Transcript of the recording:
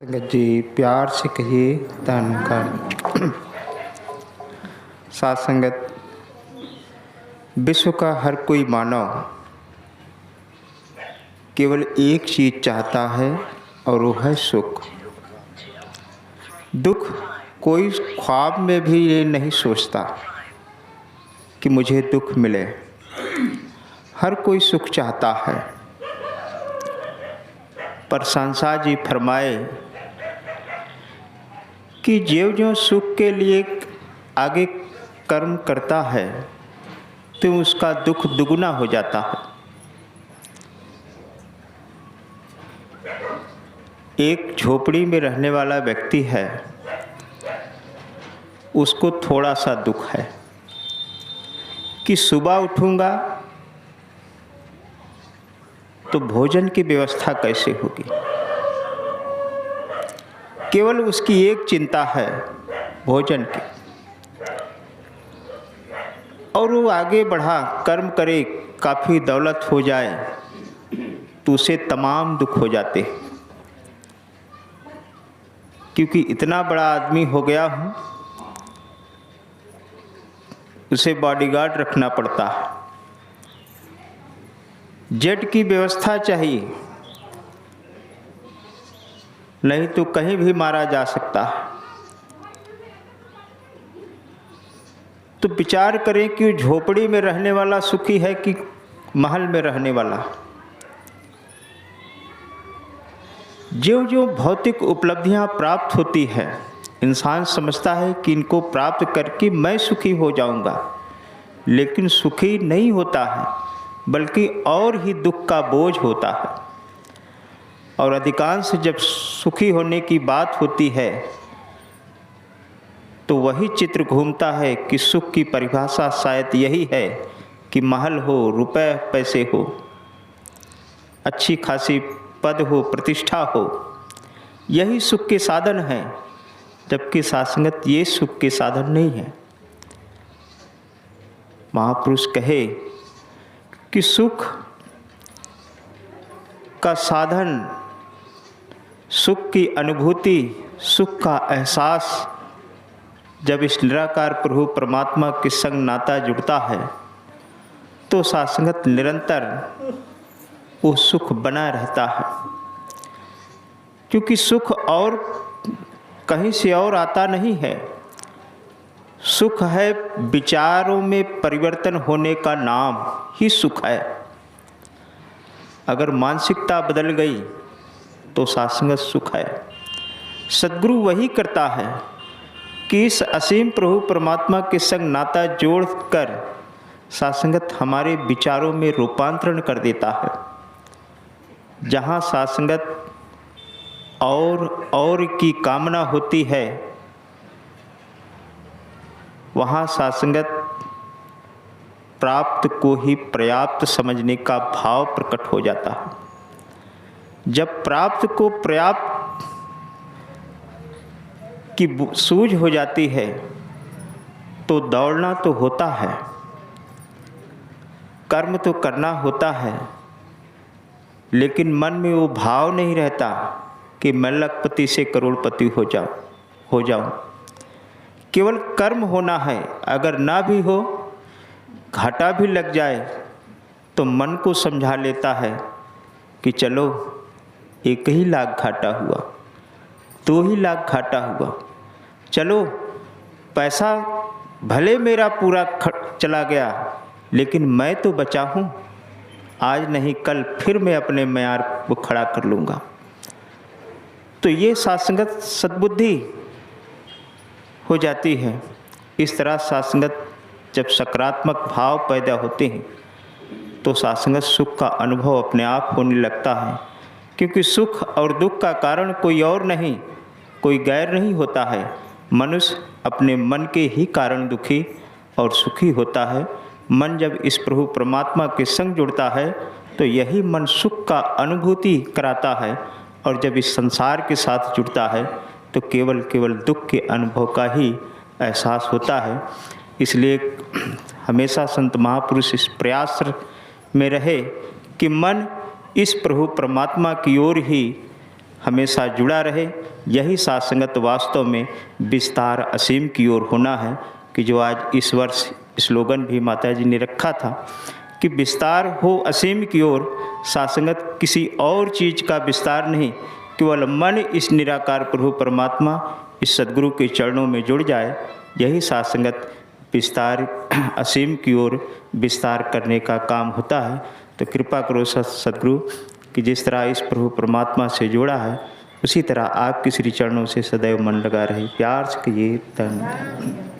संगत जी प्यार से कहिए धन्यकार। साथ संगत, विश्व का हर कोई मानव केवल एक चीज़ चाहता है और वो है सुख। दुख कोई ख्वाब में भी ये नहीं सोचता कि मुझे दुख मिले। हर कोई सुख चाहता है। पर संसार जी फरमाए कि ज्यों-ज्यों सुख के लिए आगे कर्म करता है तो उसका दुख दुगुना हो जाता है। एक झोपड़ी में रहने वाला व्यक्ति है, उसको थोड़ा सा दुख है कि सुबह उठूंगा तो भोजन की व्यवस्था कैसे होगी। केवल उसकी एक चिंता है भोजन की, और वो आगे बढ़ा कर्म करे, काफ़ी दौलत हो जाए तो उसे तमाम दुख हो जाते, क्योंकि इतना बड़ा आदमी हो गया हूँ, उसे बॉडीगार्ड रखना पड़ता है, जेट की व्यवस्था चाहिए, नहीं तो कहीं भी मारा जा सकता है। तो विचार करें कि झोपड़ी में रहने वाला सुखी है कि महल में रहने वाला। जो भौतिक उपलब्धियां प्राप्त होती है, इंसान समझता है कि इनको प्राप्त करके मैं सुखी हो जाऊंगा, लेकिन सुखी नहीं होता है, बल्कि और ही दुख का बोझ होता है। और अधिकांश जब सुखी होने की बात होती है तो वही चित्र घूमता है कि सुख की परिभाषा शायद यही है कि महल हो, रुपए पैसे हो, अच्छी खासी पद हो, प्रतिष्ठा हो, यही सुख के साधन हैं। जबकि सासंगत ये सुख के साधन नहीं है। महापुरुष कहे कि सुख का साधन, सुख की अनुभूति, सुख का एहसास जब इस निराकार प्रभु परमात्मा के संग नाता जुड़ता है तो सासंगत निरंतर वो सुख बना रहता है। क्योंकि सुख और कहीं से और आता नहीं है। सुख है विचारों में परिवर्तन होने का नाम ही सुख है। अगर मानसिकता बदल गई तो सासंगत सुख है। सद्गुरु वही करता है कि इस असीम प्रभु परमात्मा के संग नाता जोड़कर सासंगत हमारे विचारों में रूपांतरण कर देता है। जहाँ सासंगत और की कामना होती है, वहाँ सासंगत प्राप्त को ही पर्याप्त समझने का भाव प्रकट हो जाता है। जब प्राप्त को पर्याप्त की सूझ हो जाती है तो दौड़ना तो होता है, कर्म तो करना होता है, लेकिन मन में वो भाव नहीं रहता कि मैं लखपति से करोड़पति हो जाऊं। केवल कर्म होना है। अगर ना भी हो, घाटा भी लग जाए तो मन को समझा लेता है कि चलो 1 ही लाख घाटा हुआ, 2 ही लाख घाटा हुआ, चलो पैसा भले मेरा पूरा चला गया, लेकिन मैं तो बचा हूँ, आज नहीं कल फिर मैं अपने म्यार को खड़ा कर लूँगा। तो ये सासंगत सद्बुद्धि हो जाती है। इस तरह सासंगत जब सकारात्मक भाव पैदा होते हैं तो सासंगत सुख का अनुभव अपने आप होने लगता है। क्योंकि सुख और दुख का कारण कोई और नहीं, कोई गैर नहीं होता है। मनुष्य अपने मन के ही कारण दुखी और सुखी होता है। मन जब इस प्रभु परमात्मा के संग जुड़ता है तो यही मन सुख का अनुभूति कराता है, और जब इस संसार के साथ जुड़ता है तो केवल दुख के अनुभव का ही एहसास होता है। इसलिए हमेशा संत महापुरुष इस प्रयास में रहे कि मन इस प्रभु परमात्मा की ओर ही हमेशा जुड़ा रहे। यही साथ संगत वास्तव में विस्तार असीम की ओर होना है, कि जो आज इस वर्ष स्लोगन भी माता जी ने रखा था कि विस्तार हो असीम की ओर। साथ संगत किसी और चीज़ का विस्तार नहीं, केवल मन इस निराकार प्रभु परमात्मा इस सद्गुरु के चरणों में जुड़ जाए। यही साथ संगत विस्तार असीम की ओर विस्तार करने का काम होता है। तो कृपा करो सद्गुरु कि जिस तरह इस प्रभु परमात्मा से जोड़ा है, उसी तरह आपके श्री चरणों से सदैव मन लगा रहे। प्यार से कहिए धन्यवाद।